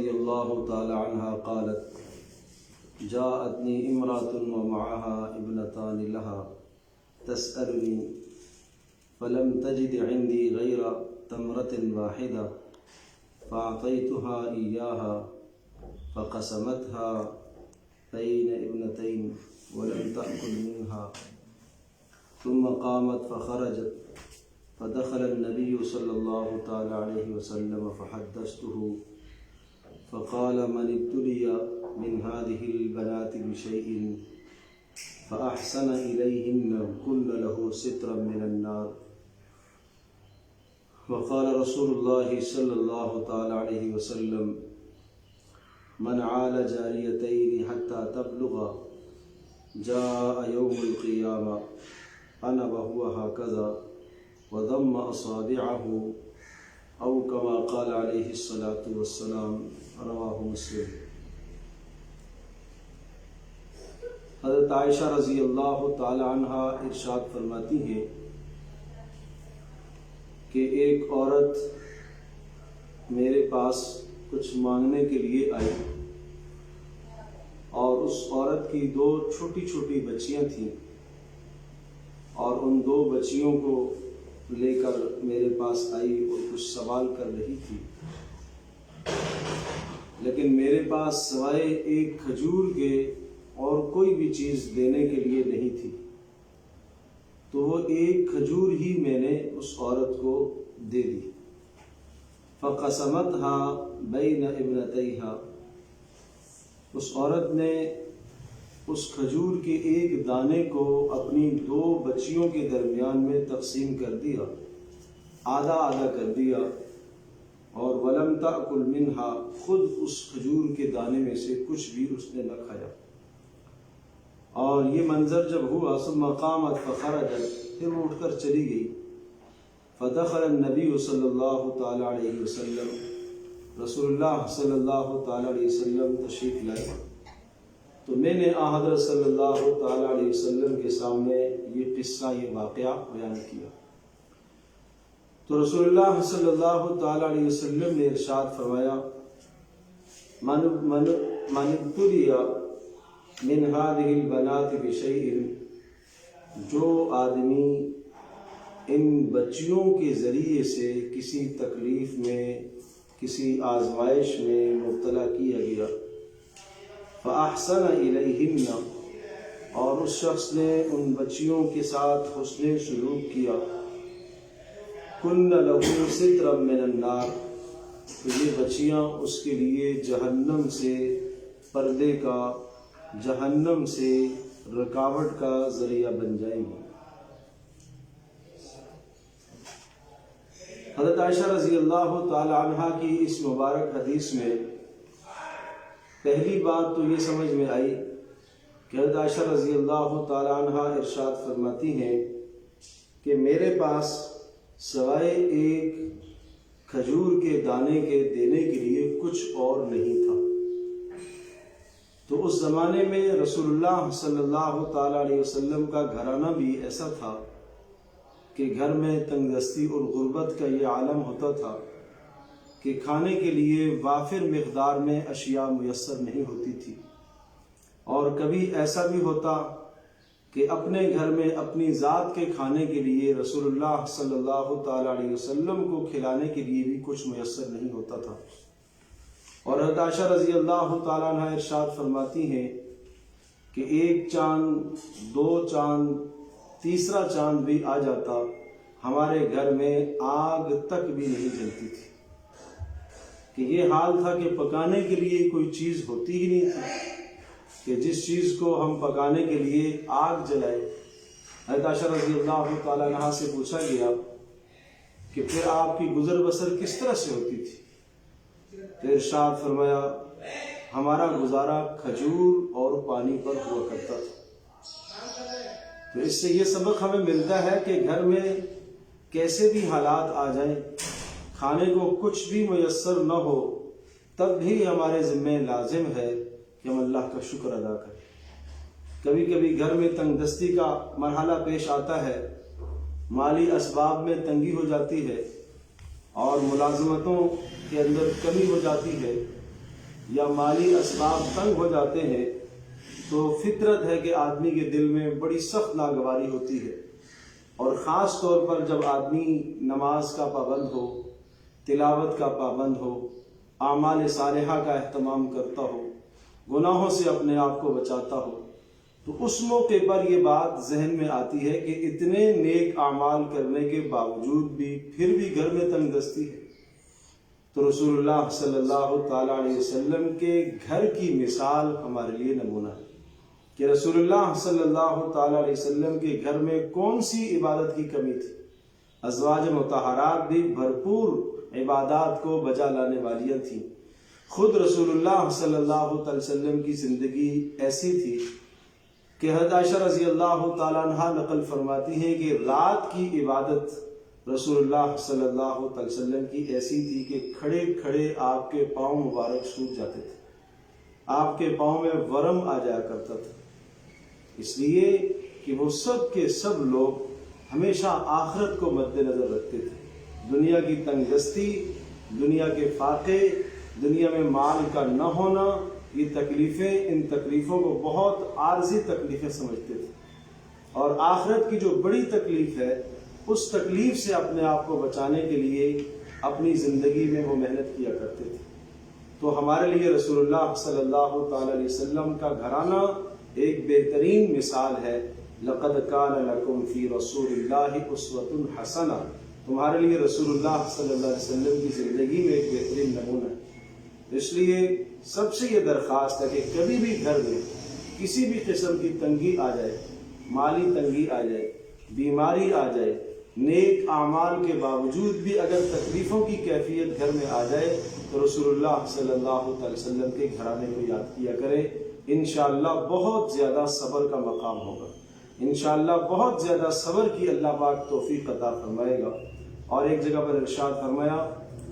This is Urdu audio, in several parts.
رضی اللہ تعالی عنہ قالت جاءتنی امرأة ومعها ابنتان لها تسألنی فلم تجد عندي غير تمرة واحدة فأعطيتها إياها فقسمتها بين ابنتين ولم تأكل منها ثم قامت فخرجت فدخل النبي صلى الله تعالى عليه وسلم فحدثته فقال من ابتلي من هذه البنات بشيء فأحسن إليهن كن له سترا من النار. وقال رسول الله صلى الله تعالى عليه وسلم من عال جاريتين حتى تبلغ جاء يوم القيامة أنا وهو هكذا وضم أصابعه أو كما قال عليه الصلاة والسلام. رواه مسلم. حضرت عائشہ رضی اللہ تعالی عنہ ارشاد فرماتی ہیں کہ ایک عورت میرے پاس کچھ مانگنے کے لیے آئی اور اس عورت کی 2 چھوٹی چھوٹی بچیاں تھیں اور ان 2 بچیوں کو لے کر میرے پاس آئی اور کچھ سوال کر رہی تھی، لیکن میرے پاس سوائے ایک کھجور کے اور کوئی بھی چیز دینے کے لیے نہیں تھی، تو وہ ایک کھجور ہی میں نے اس عورت کو دے دی. فقسمتها بین ابنتیہا، اس عورت نے اس کھجور کے ایک دانے کو اپنی 2 بچیوں کے درمیان میں تقسیم کر دیا، آدھا آدھا کر دیا، اور ولم تأکل منہا، خود اس کھجور کے دانے میں سے کچھ بھی اس نے نہ کھایا. اور یہ منظر جب ہوا ثم قامت فخرجت، پھر وہ اٹھ کر چلی گئی. فدخل النبی صلی اللہ تعالی علیہ وسلم، رسول اللہ صلی اللہ تعالی علیہ وسلم تشریف لائے تو میں نے حضرت صلی اللہ تعالی علیہ وسلم کے سامنے یہ قصہ، یہ واقعہ بیان کیا. تو رسول اللہ صلی اللہ تعالی علیہ وسلم نے ارشاد فرمایا من ابتلی من هذه البنات بشيء، جو آدمی ان بچیوں کے ذریعے سے کسی تکلیف میں، کسی آزمائش میں مبتلا کیا گیا، فأحسن إليهن، اور اس شخص نے ان بچیوں کے ساتھ حسن سلوک کیا، کن له سترا من النار، تو یہ بچیاں اس کے لیے جہنم سے پردے کا، جہنم سے رکاوٹ کا ذریعہ بن جائیں گی. حضرت عائشہ رضی اللہ تعالی عنہ کی اس مبارک حدیث میں پہلی بات تو یہ سمجھ میں آئی کہ حضرت عائشہ رضی اللہ تعالی عنہ ارشاد فرماتی ہیں کہ میرے پاس سوائے ایک کھجور کے دانے کے دینے کے لیے کچھ اور نہیں تھا. تو اس زمانے میں رسول اللہ صلی اللہ تعالی علیہ وسلم کا گھرانہ بھی ایسا تھا کہ گھر میں تنگ دستی اور غربت کا یہ عالم ہوتا تھا کہ کھانے کے لیے وافر مقدار میں اشیاء میسر نہیں ہوتی تھی، اور کبھی ایسا بھی ہوتا کہ اپنے گھر میں اپنی ذات کے کھانے کے لیے رسول اللہ صلی اللہ تعالی علیہ وسلم کو کھلانے کے لیے بھی کچھ میسر نہیں ہوتا تھا. اور حضرت عائشہ رضی اللہ تعالیٰ عنہ ارشاد فرماتی ہیں کہ ایک چاند، 2 چاند، تیسرا چاند بھی آ جاتا، ہمارے گھر میں آگ تک بھی نہیں جلتی تھی. کہ یہ حال تھا کہ پکانے کے لیے کوئی چیز ہوتی ہی نہیں تھی کہ جس چیز کو ہم پکانے کے لیے آگ جلائے. حضرت عائشہ رضی اللہ تعالیٰ عنہ سے پوچھا گیا کہ پھر آپ کی گزر بسر کس طرح سے ہوتی تھی؟ تو ارشاد فرمایا ہمارا گزارا کھجور اور پانی پر ہوا کرتا تھا. تو اس سے یہ سبق ہمیں ملتا ہے کہ گھر میں کیسے بھی حالات آ جائیں، کھانے کو کچھ بھی میسر نہ ہو، تب بھی ہمارے ذمہ لازم ہے کہ ہم اللہ کا شکر ادا کریں. کبھی کبھی گھر میں تنگ دستی کا مرحلہ پیش آتا ہے، مالی اسباب میں تنگی ہو جاتی ہے اور ملازمتوں کے اندر کمی ہو جاتی ہے، یا مالی اسباب تنگ ہو جاتے ہیں تو فطرت ہے کہ آدمی کے دل میں بڑی سخت ناگواری ہوتی ہے، اور خاص طور پر جب آدمی نماز کا پابند ہو، تلاوت کا پابند ہو، اعمال صالحہ کا اہتمام کرتا ہو، گناہوں سے اپنے آپ کو بچاتا ہو، تو اس موقع پر یہ بات ذہن میں آتی ہے کہ اتنے نیک اعمال کرنے کے باوجود بھی پھر بھی گھر میں تنگ دستی ہے۔ تو رسول اللہ صلی اللہ تعالیٰ علیہ وسلم کے گھر کی مثال ہمارے لیے نمونہ ہے کہ رسول اللہ صلی اللہ تعالیٰ علیہ وسلم کے گھر میں کون سی عبادت کی کمی تھی۔ ازواج مطہرات بھی بھرپور عبادات کو بجا لانے والیاں تھیں۔ خود رسول اللہ صلی اللہ علیہ وسلم کی زندگی ایسی تھی کہ حضرت عائشہ رضی اللہ تعالیٰ عنہ نقل فرماتی ہیں کہ رات کی عبادت رسول اللہ صلی اللہ علیہ وسلم کی ایسی تھی کہ کھڑے کھڑے آپ کے پاؤں مبارک سوکھ جاتے تھے، آپ کے پاؤں میں ورم آ جایا کرتا تھا، اس لیے کہ وہ سب کے سب لوگ ہمیشہ آخرت کو مد نظر رکھتے تھے۔ دنیا کی تنگ دستی، دنیا کے فاقے، دنیا میں مال کا نہ ہونا، یہ تکلیفیں، ان تکلیفوں کو بہت عارضی تکلیفیں سمجھتے تھے، اور آخرت کی جو بڑی تکلیف ہے اس تکلیف سے اپنے آپ کو بچانے کے لیے اپنی زندگی میں وہ محنت کیا کرتے تھے۔ تو ہمارے لیے رسول اللہ صلی اللہ تعالی علیہ وسلم کا گھرانہ ایک بہترین مثال ہے۔ لقد کان لکم فی رسول اللہ اسوۃ حسنہ، تمہارے لیے رسول اللہ صلی اللہ علیہ وسلم کی زندگی میں ایک بہترین نمونہ ہے۔ اس لیے سب سے یہ درخواست ہے کہ کبھی بھی گھر میں کسی بھی قسم کی تنگی آ جائے، مالی تنگی آ جائے، بیماری آ جائے، نیک اعمال کے باوجود بھی اگر تکلیفوں کی کیفیت گھر میں آ جائے تو رسول اللہ صلی اللہ علیہ وسلم کے گھرانے کو یاد کیا کریں۔ انشاءاللہ بہت زیادہ صبر کا مقام ہوگا، انشاءاللہ بہت زیادہ صبر کی اللہ پاک توفیق عطا فرمائے گا۔ اور ایک جگہ پر ارشاد فرمایا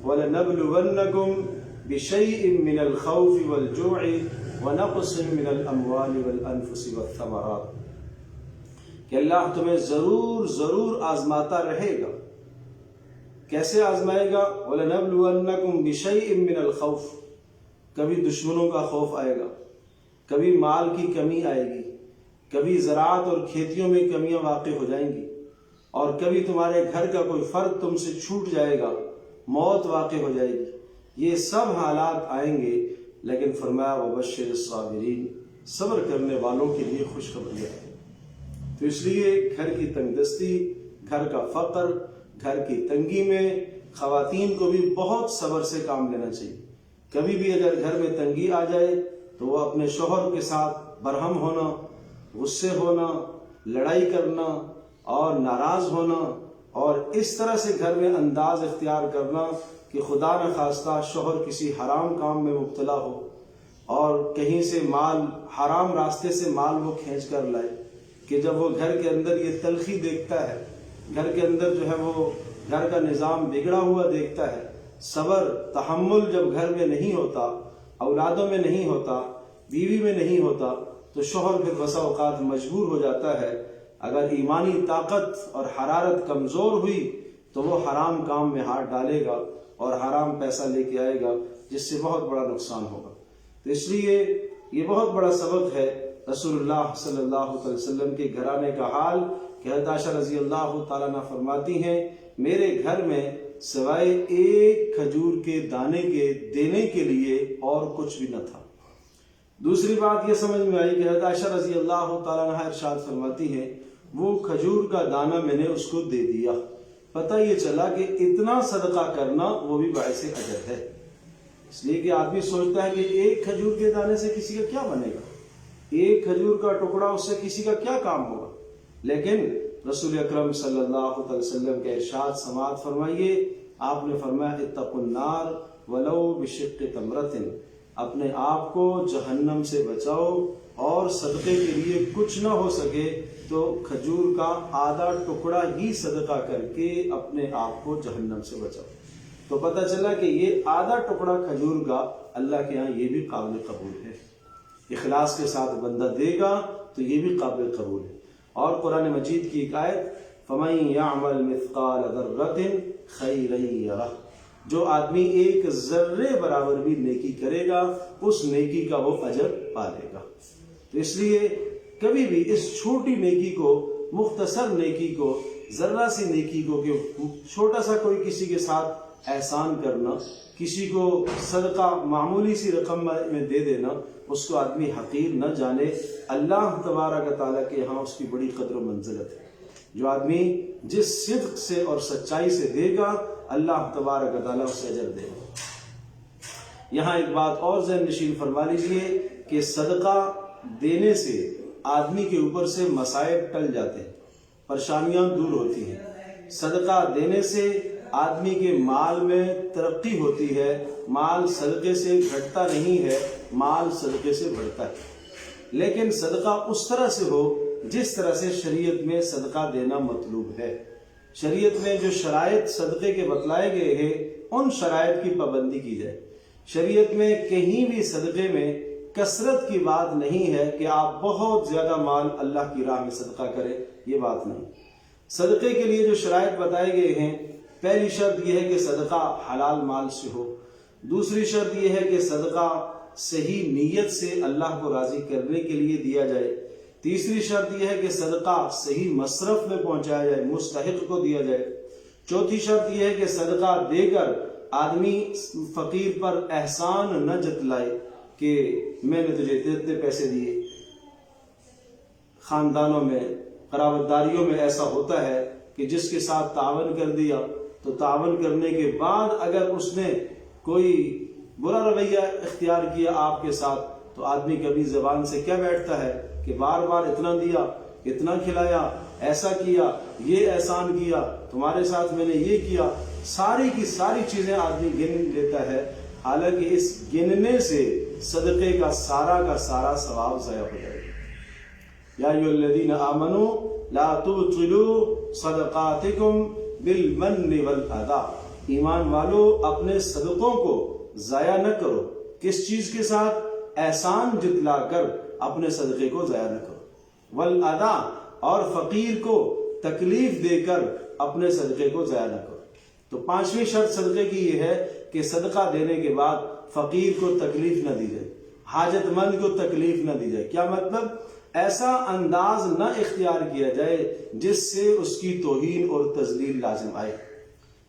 وَلَنَبْلُوَنَّكُمْ بِشَيْءٍ مِّنَ الْخَوْفِ وَالْجُوعِ وَنَقْصٍ مِّنَ الْأَمْوَالِ وَالْأَنفُسِ وَالثَّمَرَاتِ، کہ اللہ تمہیں ضرور آزماتا رہے گا۔ کیسے آزمائے گا؟ وَلَنَبْلُوَنَّكُمْ بِشَيْءٍ مِّنَ الْخَوْفِ، کبھی دشمنوں کا خوف آئے گا، کبھی مال کی کمی آئے گی، کبھی زراعت اور کھیتیوں میں کمیاں واقع ہو جائیں گی، اور کبھی تمہارے گھر کا کوئی فرد تم سے چھوٹ جائے گا، موت واقع ہو جائے گی۔ یہ سب حالات آئیں گے، لیکن فرمایا وَبَشِّرِ الصَّابِرِينَ، صبر کرنے والوں کے لیے خوشخبری ہے۔ تو اس لیے گھر کی تنگ دستی، گھر کا فقر، گھر کی تنگی میں خواتین کو بھی بہت صبر سے کام لینا چاہیے۔ کبھی بھی اگر گھر میں تنگی آ جائے تو وہ اپنے شوہر کے ساتھ برہم ہونا، غصے ہونا، لڑائی کرنا اور ناراض ہونا، اور اس طرح سے گھر میں انداز اختیار کرنا کہ خدا نخواستہ شوہر کسی حرام کام میں مبتلا ہو اور کہیں سے مال، حرام راستے سے مال وہ کھینچ کر لائے، کہ جب وہ گھر کے اندر یہ تلخی دیکھتا ہے، گھر کے اندر جو ہے وہ گھر کا نظام بگڑا ہوا دیکھتا ہے، صبر تحمل جب گھر میں نہیں ہوتا، اولادوں میں نہیں ہوتا، بیوی میں نہیں ہوتا، تو شوہر پھر بسا اوقات مجبور ہو جاتا ہے، اگر ایمانی طاقت اور حرارت کمزور ہوئی تو وہ حرام کام میں ہاتھ ڈالے گا اور حرام پیسہ لے کے آئے گا، جس سے بہت بڑا نقصان ہوگا۔ تو اس لیے یہ بہت بڑا سبق ہے رسول اللہ صلی اللہ علیہ وسلم کے گھرانے کا حال، کہ حضرت عائشہ رضی اللہ تعالیٰ عنہ فرماتی ہیں میرے گھر میں سوائے ایک کھجور کے دانے کے دینے کے لیے اور کچھ بھی نہ تھا۔ دوسری بات یہ سمجھ میں آئی کہ حضرت عائشہ رضی اللہ تعالیٰ عنہ ارشاد فرماتی ہیں وہ کھجور کا دانہ میں نے اس کو دے دیا، پتہ یہ چلا کہ اتنا صدقہ کرنا وہ بھی باعث اجر ہے۔ اس لیے کہ آدمی سوچتا ہے کہ ایک کھجور کے دانے سے کسی کا کیا بنے گا، ایک کھجور کا ٹکڑا اس سے کسی کا کیا کام ہوگا، لیکن رسول اکرم صلی اللہ علیہ وسلم کے ارشاد سماعت فرمائیے، آپ نے فرمایا اتقوا النار ولو بشق تمرۃ، اپنے آپ کو جہنم سے بچاؤ، اور صدقے کے لیے کچھ نہ ہو سکے تو کھجور کا آدھا ٹکڑا ہی صدقہ کر کے اپنے آپ کو جہنم سے بچاؤ۔ تو پتہ چلا کہ یہ آدھا ٹکڑا کھجور کا اللہ کے ہاں یہ بھی قابل قبول ہے، اخلاص کے ساتھ بندہ دے گا تو یہ بھی قابل قبول ہے۔ اور قرآن مجید کی ایک آیت فَمَن يَعْمَلْ مِثْقَالَ ذَرَّةٍ خَيْرًا يَرَهُ، جو آدمی ایک ذرے برابر بھی نیکی کرے گا اس نیکی کا وہ اجر پالے گا۔ تو اس لیے کبھی بھی اس چھوٹی نیکی کو، مختصر نیکی کو، ذرہ سی نیکی کو، کہ چھوٹا سا کوئی کسی کے ساتھ احسان کرنا، کسی کو صدقہ معمولی سی رقم میں دے دینا، اس کو آدمی حقیر نہ جانے۔ اللہ تبارک تعالیٰ کے ہاں اس کی بڑی قدر و منزلت ہے۔ جو آدمی جس صدق سے اور سچائی سے دے گا اللہ تبارک تعالیٰ اسے اجر دے گا۔ یہاں ایک بات اور ذہن نشین فرما لیجیے کہ صدقہ دینے سے آدمی کے اوپر سے مصائب ٹل جاتے ہیں، پریشانیاں دور ہوتی ہیں۔ صدقہ دینے سے آدمی کے مال میں ترقی ہوتی ہے، مال صدقے سے گھٹتا نہیں ہے، مال صدقے سے بڑھتا ہے۔ لیکن صدقہ اس طرح سے ہو جس طرح سے شریعت میں صدقہ دینا مطلوب ہے۔ شریعت میں جو شرائط صدقے کے بتلائے گئے ہیں ان شرائط کی پابندی کی جائے۔ شریعت میں کہیں بھی صدقے میں کثرت کی بات نہیں ہے کہ آپ بہت زیادہ مال اللہ کی راہ میں صدقہ کریں، یہ بات نہیں۔ صدقے کے لیے جو شرائط بتائے گئے ہیں، پہلی شرط یہ ہے کہ صدقہ حلال مال سے ہو، دوسری شرط یہ ہے کہ صدقہ صحیح نیت سے اللہ کو راضی کرنے کے لیے دیا جائے، تیسری شرط یہ ہے کہ صدقہ صحیح مصرف میں پہنچایا جائے، مستحق کو دیا جائے، چوتھی شرط یہ ہے کہ صدقہ دے کر آدمی فقیر پر احسان نہ جتلائے کہ میں نے تجھے اتنے پیسے دیے۔ خاندانوں میں، قرابت داریوں میں ایسا ہوتا ہے کہ جس کے ساتھ تعاون کر دیا تو تعاون کرنے کے بعد اگر اس نے کوئی برا رویہ اختیار کیا آپ کے ساتھ تو آدمی کبھی زبان سے کیا بیٹھتا ہے کہ بار بار اتنا دیا، اتنا کھلایا، ایسا کیا، یہ احسان کیا، تمہارے ساتھ میں نے یہ کیا، ساری کی ساری چیزیں آدمی گن لیتا ہے، حالانکہ اس گننے سے صدقے کا سارا ثواب ضائع ہو جائے گا۔ یا ایھا الذین آمنوا لا تبطلوا صدقاتکم بالمن والاذی، ایمان والو اپنے صدقوں کو ضائع نہ کرو۔ کس چیز کے ساتھ؟ احسان جتلا کر اپنے صدقے کو ضائع نہ کرو، والاذی، اور فقیر کو تکلیف دے کر اپنے صدقے کو ضائع نہ کرو۔ تو پانچویں شرط صدقے کی یہ ہے کہ صدقہ دینے کے بعد فقیر کو تکلیف نہ دی جائے، حاجت مند کو تکلیف نہ دی جائے۔ کیا مطلب؟ ایسا انداز نہ اختیار کیا جائے جس سے اس کی توہین اور تذلیل لازم آئے۔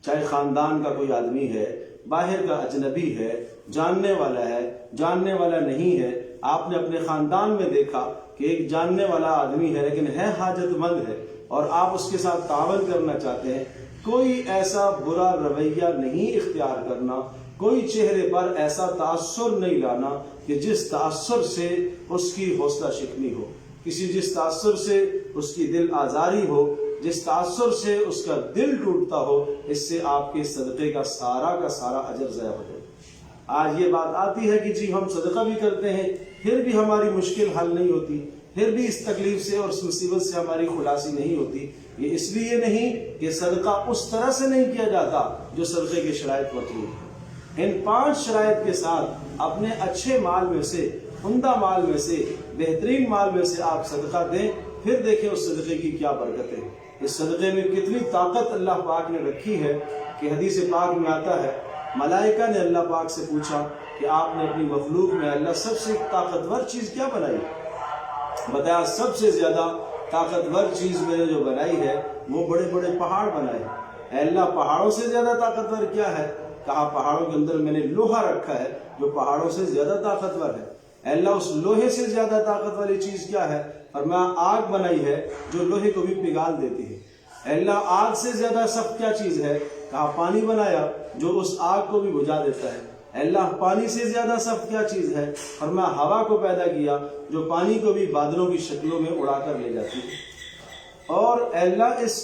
چاہے خاندان کا کوئی آدمی ہے، باہر کا اجنبی ہے، جاننے والا ہے، جاننے والا نہیں ہے، آپ نے اپنے خاندان میں دیکھا کہ ایک جاننے والا آدمی ہے لیکن ہے حاجت مند ہے اور آپ اس کے ساتھ تعاون کرنا چاہتے ہیں، کوئی ایسا برا رویہ نہیں اختیار کرنا، کوئی چہرے پر ایسا تاثر نہیں لانا کہ جس تاثر سے اس کی حوصلہ شکنی ہو، جس تاثر سے اس کی دل آزاری ہو، جس تاثر سے اس کا دل ٹوٹتا ہو، اس سے آپ کے صدقے کا سارا اجر ضائع ہو جائے۔ آج یہ بات آتی ہے کہ جی ہم صدقہ بھی کرتے ہیں پھر بھی ہماری مشکل حل نہیں ہوتی، پھر بھی اس تکلیف سے اور اس مصیبت سے ہماری خلاصی نہیں ہوتی۔ یہ اس لیے نہیں کہ صدقہ اس طرح سے نہیں کیا جاتا جو صدقے کی شرائط مطلوب ہے۔ ان 5 شرائط کے ساتھ اپنے اچھے مال میں سے، عمدہ مال میں سے، بہترین مال میں سے آپ صدقہ دیں، پھر دیکھیں اس صدقے کی کیا برکت ہے، اس صدقے میں کتنی طاقت اللہ پاک نے رکھی ہے کہ حدیث پاک میں آتا ہے ملائکہ نے اللہ پاک سے پوچھا کہ آپ نے اپنی مخلوق میں اللہ سب سے طاقتور چیز کیا بنائی؟ بتایا سب سے زیادہ طاقتور چیز میں نے جو بنائی ہے وہ بڑے بڑے پہاڑ بنائے۔ اے اللہ پہاڑوں سے زیادہ طاقتور کیا ہے؟ کہا پہاڑوں کے اندر میں نے لوہا رکھا ہے جو پہاڑوں سے زیادہ طاقتور ہے۔ اے اللہ اس لوہے سے زیادہ طاقت والی چیز کیا ہے؟ فرمایا آگ بنائی ہے جو لوہے کو بھی پگھال دیتی ہے۔ اے اللہ آگ سے زیادہ سخت کیا چیز ہے؟ کہا پانی بنایا جو اس آگ کو بھی بجھا دیتا ہے۔ اے اللہ پانی سے زیادہ سخت کیا چیز ہے؟ فرمایا ہوا کو پیدا کیا جو پانی کو بھی بادلوں کی شکلوں میں اڑا کر لے جاتی ہے۔ اور اے اللہ اس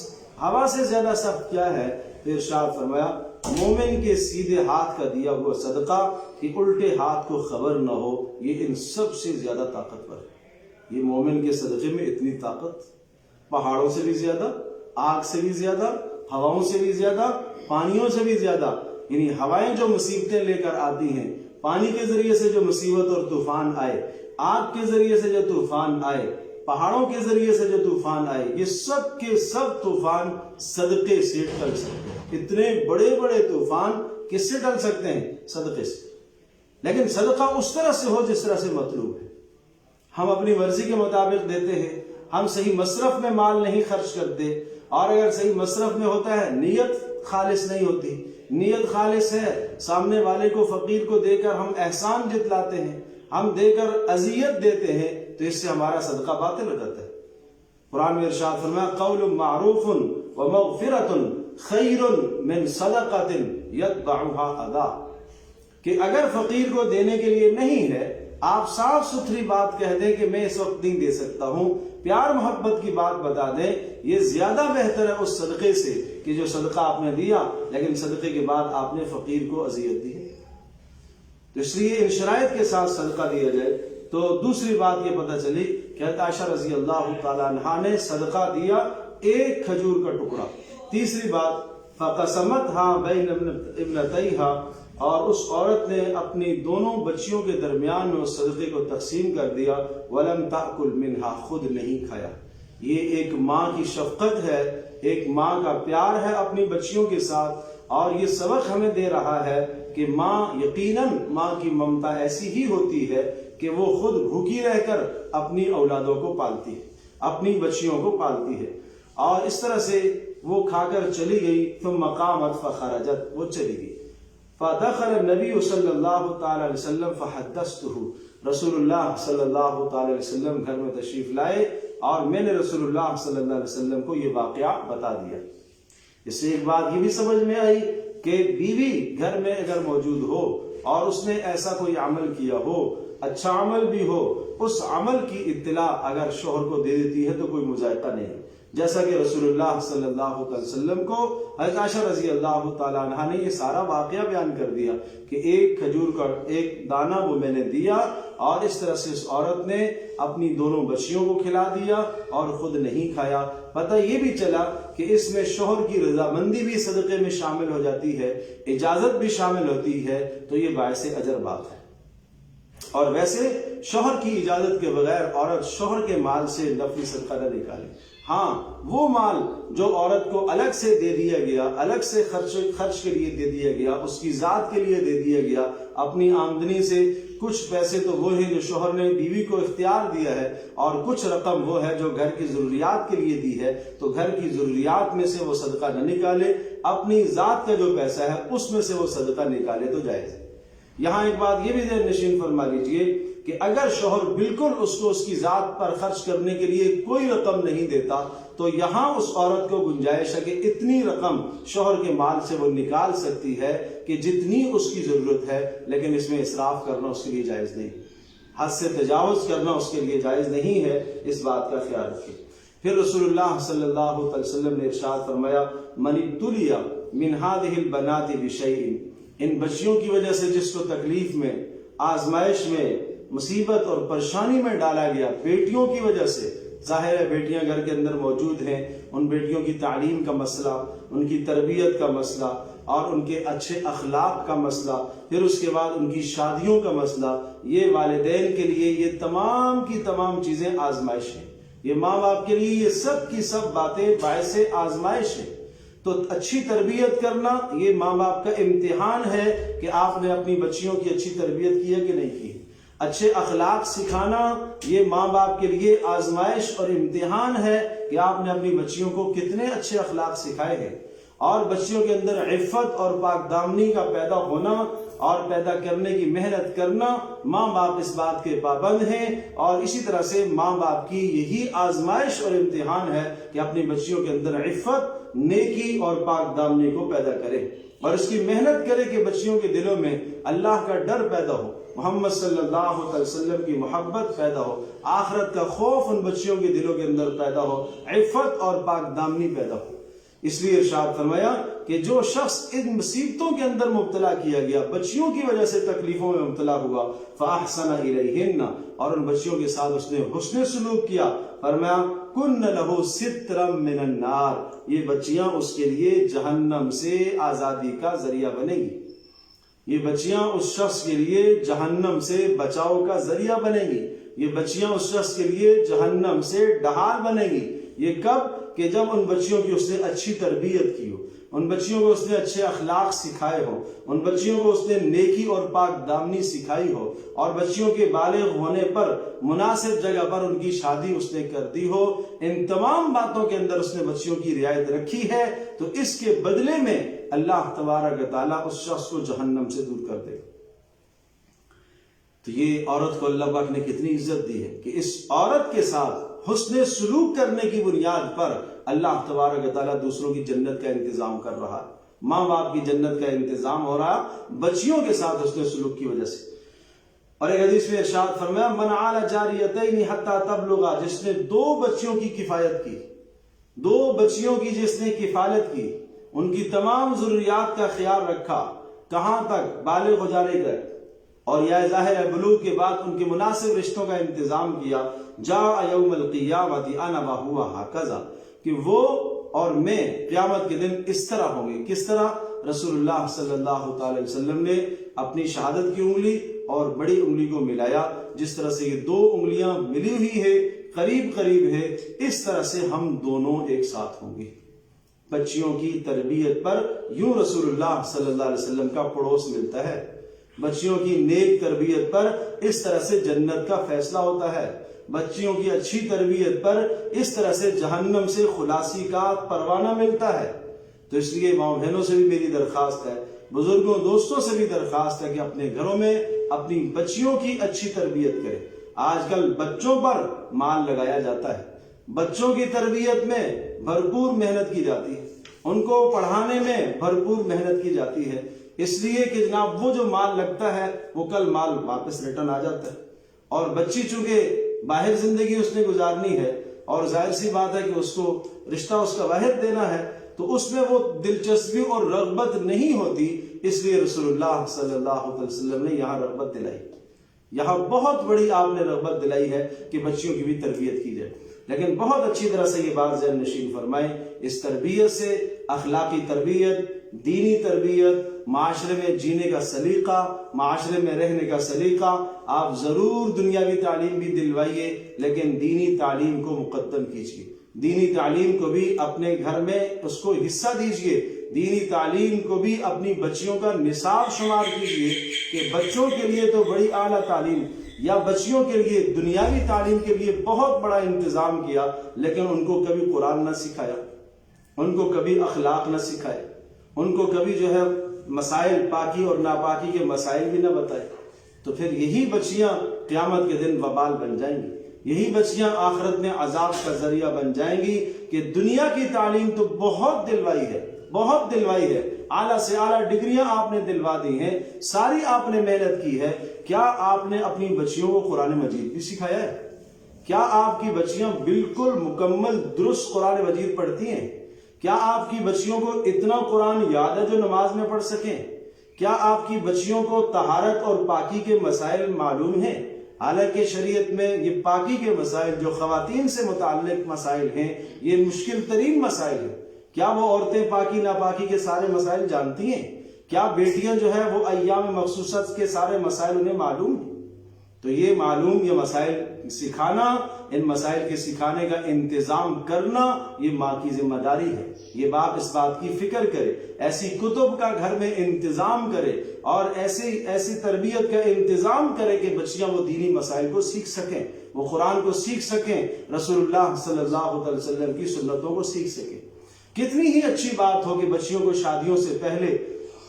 ہوا سے زیادہ سخت کیا ہے؟ پھر ارشاد فرمایا مومن کے سیدھے ہاتھ کا دیا ہوا صدقہ کہ الٹے ہاتھ کو خبر نہ ہو، یہ ان سب سے زیادہ طاقتور ہے۔ یہ مومن کے صدقے میں اتنی طاقت، پہاڑوں سے بھی زیادہ، آگ سے بھی زیادہ، ہواؤں سے بھی زیادہ، پانیوں سے بھی زیادہ، یعنی ہوائیں جو مصیبتیں لے کر آتی ہیں، پانی کے ذریعے سے جو مصیبت اور طوفان آئے، آگ کے ذریعے سے جو طوفان آئے، پہاڑوں کے ذریعے سے جو طوفان آئے، یہ سب کے سب طوفان صدقے سے ٹل سکتے ہیں۔ اتنے بڑے بڑے طوفان کس سے ٹل سکتے ہیں؟ صدقے سے. لیکن صدقہ اس طرح سے ہو جس طرح سے مطلوب ہے. ہم اپنی مرضی کے مطابق دیتے ہیں، ہم صحیح مصرف میں مال نہیں خرچ کرتے، اور اگر صحیح مصرف میں ہوتا ہے نیت خالص نہیں ہوتی. نیت خالص ہے، سامنے والے کو، فقیر کو دے کر ہم احسان جتلاتے ہیں، ہم دے کر اذیت دیتے ہیں، تو اس سے ہمارا صدقہ باطل ہو جاتا ہے. قرآن میں ارشاد فرمایا قول معروف ومغفرۃ خیر من صدقۃ یتبعها اذی، کہ اگر فقیر کو دینے کے لیے نہیں ہے، آپ صاف ستھری بات کہہ دیں کہ میں اس وقت نہیں دے سکتا ہوں، پیار محبت کی بات بتا دیں، یہ زیادہ بہتر ہے اس صدقے سے کہ جو صدقہ آپ نے دیا لیکن صدقے کے بعد آپ نے فقیر کو اذیت دی ہے. تو اس لیے ان شرائط کے ساتھ صدقہ دیا جائے. تو دوسری بات یہ پتہ چلی کہ حضرت عائشہ رضی اللہ تعالی عنہا نے صدقہ دیا ایک کھجور کا ٹکڑا. تیسری بات فقسمتها بین ابنتیہا، اور اس عورت نے اپنی دونوں بچیوں کے درمیان میں اس صدقے کو تقسیم کر دیا. ولم تأکل منہا، خود نہیں کھایا. یہ ایک ماں کی شفقت ہے، ایک ماں کا پیار ہے اپنی بچیوں کے ساتھ. اور یہ سبق ہمیں دے رہا ہے کہ ماں، یقیناً ماں کی ممتا ایسی ہی ہوتی ہے کہ وہ خود بھوکی رہ کر اپنی اولادوں کو پالتی ہے، اپنی بچیوں کو پالتی ہے. اور اس طرح سے وہ کھا کر چلی گئی. ثم قامت فخرجت، وہ چلی گئی. فدخل النبی صلی اللہ تعالی علیہ وسلم فحدثته، رسول اللہ صلی اللہ تعالی علیہ وسلم گھر میں تشریف لائے اور میں نے رسول اللہ صلی اللہ علیہ وسلم کو یہ واقعہ بتا دیا. اس سے ایک بات یہ بھی سمجھ میں آئی کہ بیوی گھر میں اگر موجود ہو اور اس نے ایسا کوئی عمل کیا ہو، اچھا عمل بھی ہو، اس عمل کی اطلاع اگر شوہر کو دے دیتی ہے تو کوئی مذائقہ نہیں. جیسا کہ رسول اللہ صلی اللہ علیہ وسلم کو حضرت عائشہ رضی اللہ تعالی عنہا نے یہ سارا واقعہ بیان کر دیا کہ ایک کھجور کا ایک دانہ وہ میں نے دیا، اور اس طرح سے اس عورت نے اپنی دونوں بچیوں کو کھلا دیا اور خود نہیں کھایا. پتہ یہ بھی چلا کہ اس میں شوہر کی رضامندی بھی صدقے میں شامل ہو جاتی ہے، اجازت بھی شامل ہوتی ہے، تو یہ باعث اجر بات ہے. اور ویسے شوہر کی اجازت کے بغیر عورت شوہر کے مال سے نفلی صدقہ نہ نکالے. ہاں، وہ مال جو عورت کو الگ سے دے دیا گیا، الگ سے خرچ کے لیے دے دیا گیا، اس کی ذات کے لیے دے دیا گیا، اپنی آمدنی سے کچھ پیسے تو وہ ہیں جو شوہر نے بیوی کو اختیار دیا ہے، اور کچھ رقم وہ ہے جو گھر کی ضروریات کے لیے دی ہے. تو گھر کی ضروریات میں سے وہ صدقہ نہ نکالے، اپنی ذات کا جو پیسہ ہے اس میں سے وہ صدقہ نکالے تو جائز ہے. یہاں ایک بات یہ بھی ذہن نشین فرما لیجئے کہ اگر شوہر بالکل اس کو اس کی ذات پر خرچ کرنے کے لیے کوئی رقم نہیں دیتا تو یہاں اس عورت کو گنجائش ہے کہ اتنی رقم شوہر کے مال سے وہ نکال سکتی ہے کہ جتنی اس کی ضرورت ہے، لیکن اس میں اسراف کرنا اس کے لیے جائز نہیں، حد سے تجاوز کرنا اس کے لیے جائز نہیں ہے. اس بات کا خیال رکھیں. پھر رسول اللہ صلی اللہ علیہ وسلم نے ارشاد فرمایا من ابتلی من هذه البنات بشیء، ان بچیوں کی وجہ سے جس کو تکلیف میں، آزمائش میں، مصیبت اور پریشانی میں ڈالا گیا، بیٹیوں کی وجہ سے. ظاہر ہے بیٹیاں گھر کے اندر موجود ہیں، ان بیٹیوں کی تعلیم کا مسئلہ، ان کی تربیت کا مسئلہ، اور ان کے اچھے اخلاق کا مسئلہ، پھر اس کے بعد ان کی شادیوں کا مسئلہ، یہ والدین کے لیے یہ تمام کی تمام چیزیں آزمائش ہیں. یہ ماں باپ کے لیے یہ سب کی سب باتیں باعث آزمائش ہیں. تو اچھی تربیت کرنا یہ ماں باپ کا امتحان ہے کہ آپ نے اپنی بچیوں کی اچھی تربیت کی ہے کہ نہیں کی. اچھے اخلاق سکھانا یہ ماں باپ کے لیے آزمائش اور امتحان ہے کہ آپ نے اپنی بچیوں کو کتنے اچھے اخلاق سکھائے ہیں. اور بچیوں کے اندر عفت اور پاک دامنی کا پیدا ہونا اور پیدا کرنے کی محنت کرنا، ماں باپ اس بات کے پابند ہیں. اور اسی طرح سے ماں باپ کی یہی آزمائش اور امتحان ہے کہ اپنی بچیوں کے اندر عفت، نیکی اور پاک دامنی کو پیدا کرے، اور اس کی محنت کرے کہ بچیوں کے دلوں میں اللہ کا ڈر پیدا ہو، محمد صلی اللہ علیہ وسلم کی محبت پیدا ہو، آخرت کا خوف ان بچیوں کے دلوں کے اندر پیدا ہو، عفت اور پاک دامنی پیدا ہو. اس لیے ارشاد فرمایا کہ جو شخص ان مصیبتوں کے اندر مبتلا کیا گیا، بچیوں کی وجہ سے تکلیفوں میں مبتلا ہوا، فاحسن الیہن، اور ان بچیوں کے ساتھ اس نے حسن سلوک کیا، فرمایا کن لہ سترا من النار، یہ بچیاں اس کے لیے جہنم سے آزادی کا ذریعہ بنے گی. یہ بچیاں اس شخص کے لیے جہنم سے بچاؤ کا ذریعہ بنے گی. یہ بچیاں اس شخص کے لیے جہنم سے ڈھال بنے گی. یہ کب؟ کہ جب ان بچیوں کی اس نے اچھی تربیت کی ہو، ان بچیوں کو اس نے اچھے اخلاق سکھائے ہو، ان بچیوں کو اس نے نیکی اور پاک دامنی سکھائی ہو، اور بچیوں کے بالغ ہونے پر مناسب جگہ پر ان کی شادی اس نے کر دی ہو، ان تمام باتوں کے اندر اس نے بچیوں کی رعایت رکھی ہے، تو اس کے بدلے میں اللہ تبارک و تعالیٰ اس شخص کو جہنم سے دور کر دے۔ تو یہ عورت کو اللہ پاک نے کتنی عزت دی ہے کہ اس عورت کے ساتھ حسن سلوک کرنے کی بنیاد پر اللہ تبارک و تعالیٰ دوسروں کی جنت کا انتظام کر رہا ہے، ماں باپ کی جنت کا انتظام ہو رہا بچیوں کے ساتھ حسن سلوک کی وجہ سے۔ اور ایک حدیث میں ارشاد فرمایا من عال جاریتین حتی تبلغا، جس نے 2 بچیوں کی کفایت کی، 2 بچیوں کی جس نے کفالت کی، ان کی تمام ضروریات کا خیال رکھا، کہاں تک؟ بالغ ہو جانے تک، اور یا ظاہر ہے بلوغ کے بعد ان کے مناسب رشتوں کا انتظام کیا، جاء یوم القیامت انا وہو ہکذا، کہ وہ اور میں قیامت کے دن اس طرح ہوں گے۔ کس طرح؟ رسول اللہ صلی اللہ تعالی وسلم نے اپنی شہادت کی انگلی اور بڑی انگلی کو ملایا، جس طرح سے یہ 2 انگلیاں ملی ہوئی ہے، قریب قریب ہے، اس طرح سے ہم دونوں ایک ساتھ ہوں گے۔ بچیوں کی تربیت پر یوں رسول اللہ صلی اللہ علیہ وسلم کا پڑوس ملتا ہے، بچیوں کی نیک تربیت پر اس طرح سے جنت کا فیصلہ ہوتا ہے، بچیوں کی اچھی تربیت پر اس طرح سے جہنم سے خلاصی کا پروانہ ملتا ہے۔ تو اس لیے ماں بہنوں سے بھی میری درخواست ہے، بزرگوں دوستوں سے بھی درخواست ہے کہ اپنے گھروں میں اپنی بچیوں کی اچھی تربیت کریں۔ آج کل بچوں پر مال لگایا جاتا ہے، بچوں کی تربیت میں بھرپور محنت کی جاتی ہے، ان کو پڑھانے میں بھرپور محنت کی جاتی ہے، اس لیے کہ جناب وہ جو مال لگتا ہے وہ کل مال واپس ریٹرن آ جاتا ہے، اور بچی چونکہ باہر زندگی اس نے گزارنی ہے، اور ظاہر سی بات ہے کہ اس کو رشتہ اس کا باہر دینا ہے، تو اس میں وہ دلچسپی اور رغبت نہیں ہوتی، اس لیے رسول اللہ صلی اللہ علیہ وسلم نے یہاں رغبت دلائی، یہاں بہت بڑی آپ نے رغبت دلائی ہے کہ بچیوں کی بھی تربیت کی جائے۔ لیکن بہت اچھی طرح سے یہ بات ذہن نشین فرمائیں، اس تربیت سے اخلاقی تربیت، دینی تربیت، معاشرے میں جینے کا سلیقہ، معاشرے میں رہنے کا سلیقہ، آپ ضرور دنیاوی تعلیم بھی دلوائیے لیکن دینی تعلیم کو مقدم کیجیے، دینی تعلیم کو بھی اپنے گھر میں اس کو حصہ دیجیے، دینی تعلیم کو بھی اپنی بچیوں کا نصاب شمار کیجیے کہ بچوں کے لیے تو بڑی اعلیٰ تعلیم یا بچیوں کے لیے دنیاوی تعلیم کے لیے بہت بڑا انتظام کیا، لیکن ان کو کبھی قرآن نہ سکھایا، ان کو کبھی اخلاق نہ سکھائے، ان کو کبھی جو ہے مسائل پاکی اور ناپاکی کے مسائل بھی نہ بتائے، تو پھر یہی بچیاں قیامت کے دن وبال بن جائیں گی، یہی بچیاں آخرت میں عذاب کا ذریعہ بن جائیں گی کہ دنیا کی تعلیم تو بہت دلوائی ہے، بہت دلوائی ہے، اعلیٰ سے اعلیٰ ڈگریاں آپ نے دلوا دی ہیں، ساری آپ نے محنت کی ہے، کیا آپ نے اپنی بچیوں کو قرآن مجید بھی سکھایا ہے؟ کیا آپ کی بچیاں بالکل مکمل درست قرآن مجید پڑھتی ہیں؟ کیا آپ کی بچیوں کو اتنا قرآن یاد ہے جو نماز میں پڑھ سکیں؟ کیا آپ کی بچیوں کو طہارت اور پاکی کے مسائل معلوم ہیں؟ حالانکہ شریعت میں یہ پاکی کے مسائل جو خواتین سے متعلق مسائل ہیں یہ مشکل ترین مسائل ہیں، کیا وہ عورتیں پاکی ناپاکی کے سارے مسائل جانتی ہیں؟ کیا بیٹیاں جو ہے وہ ایام مخصوصات کے سارے مسائل انہیں معلوم ہیں؟ تو یہ معلوم، یہ مسائل سکھانا، ان مسائل کے سکھانے کا انتظام کرنا یہ ماں کی ذمہ داری ہے، یہ باپ اس بات کی فکر کرے، ایسی کتب کا گھر میں انتظام کرے اور ایسی تربیت کا انتظام کرے کہ بچیاں وہ دینی مسائل کو سیکھ سکیں، وہ قرآن کو سیکھ سکیں، رسول اللہ صلی اللہ علیہ وسلم کی سنتوں کو سیکھ سکیں۔ کتنی ہی اچھی بات ہو کہ بچیوں کو شادیوں سے پہلے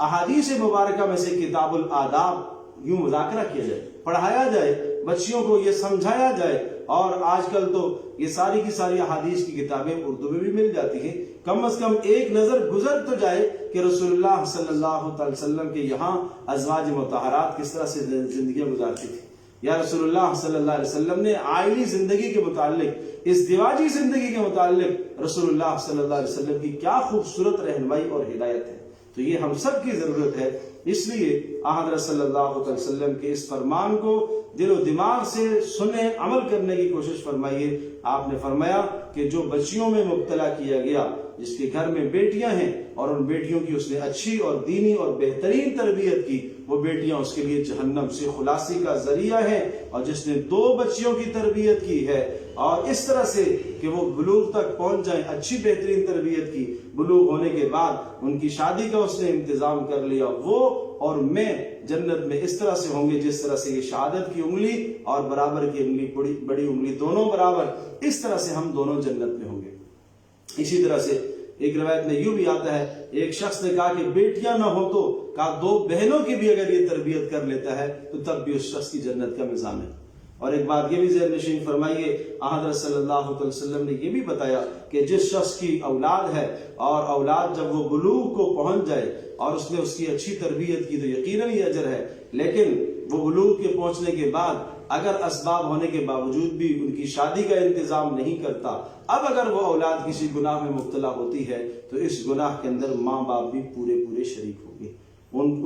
احادیث مبارکہ میں سے کتاب الآداب یوں مذاکرہ کیا جائے، پڑھایا جائے، بچیوں کو یہ سمجھایا جائے، اور آج کل تو یہ ساری کی ساری احادیث کی کتابیں اردو میں بھی مل جاتی ہیں، کم از کم ایک نظر گزر تو جائے کہ رسول اللہ صلی اللہ علیہ وسلم کے یہاں ازواج مطہرات کس طرح سے زندگیاں گزارتی تھی، یا رسول اللہ صلی اللہ علیہ وسلم نے عائلی زندگی کے متعلق، ازدواجی زندگی کے متعلق رسول اللہ صلی اللہ علیہ وسلم کی کیا خوبصورت رہنمائی اور ہدایت ہے۔ تو یہ ہم سب کی ضرورت ہے، اس لیے حضرت صلی اللہ علیہ وسلم کے اس فرمان کو دل و دماغ سے سنیں، عمل کرنے کی کوشش فرمائیے۔ آپ نے فرمایا کہ جو بچیوں میں مبتلا کیا گیا جس کے گھر میں بیٹیاں ہیں اور ان بیٹیوں کی اس نے اچھی اور دینی اور بہترین تربیت کی، وہ بیٹیاں اس کے لیے جہنم سے خلاصی کا ذریعہ ہیں۔ اور جس نے 2 بچیوں کی تربیت کی ہے اور اس طرح سے کہ وہ بلوغ تک پہنچ جائیں، اچھی بہترین تربیت کی، بلوغ ہونے کے بعد ان کی شادی کا اس نے انتظام کر لیا، وہ اور میں جنت میں اس طرح سے ہوں گے جس طرح سے یہ شہادت کی انگلی اور برابر کی انگلی، بڑی انگلی دونوں برابر، اس طرح سے ہم دونوں جنت میں ہوں گے۔ اسی طرح سے ایک روایت میں یوں بھی آتا ہے، ایک شخص نے کہا کہ بیٹیاں نہ ہو تو کہا 2 بہنوں کی بھی اگر یہ تربیت کر لیتا ہے تو تب بھی اس شخص کی جنت کا مزام ہے۔ اور ایک بات یہ بھی ذہن نشین فرمائیے، حضرت صلی اللہ علیہ وسلم نے یہ بھی بتایا کہ جس شخص کی اولاد ہے اور اولاد جب وہ بلوغ کو پہنچ جائے اور اس نے اس کی اچھی تربیت کی تو یقیناً یہ اجر ہے، لیکن وہ بلوغ کے پہنچنے کے بعد اگر اسباب ہونے کے باوجود بھی ان کی شادی کا انتظام نہیں کرتا، اب اگر وہ اولاد کسی گناہ میں مبتلا ہوتی ہے تو اس گناہ کے اندر ماں باپ بھی پورے شریک ہوں گے،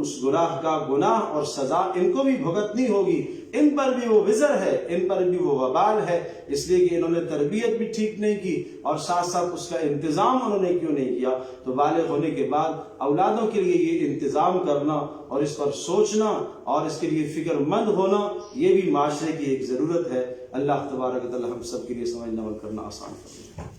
اس گناہ کا گناہ اور سزا ان کو بھی بھگتنی ہوگی، ان پر بھی وہ وزر ہے، ان پر بھی وہ وبال ہے، اس لیے کہ انہوں نے تربیت بھی ٹھیک نہیں کی اور ساتھ ساتھ اس کا انتظام انہوں نے کیوں نہیں کیا۔ تو بالغ ہونے کے بعد اولادوں کے لیے یہ انتظام کرنا اور اس پر سوچنا اور اس کے لیے فکر مند ہونا، یہ بھی معاشرے کی ایک ضرورت ہے۔ اللہ تبارک و تعالی ہم سب کے لیے سمجھنا عمل کرنا آسان فرمائے۔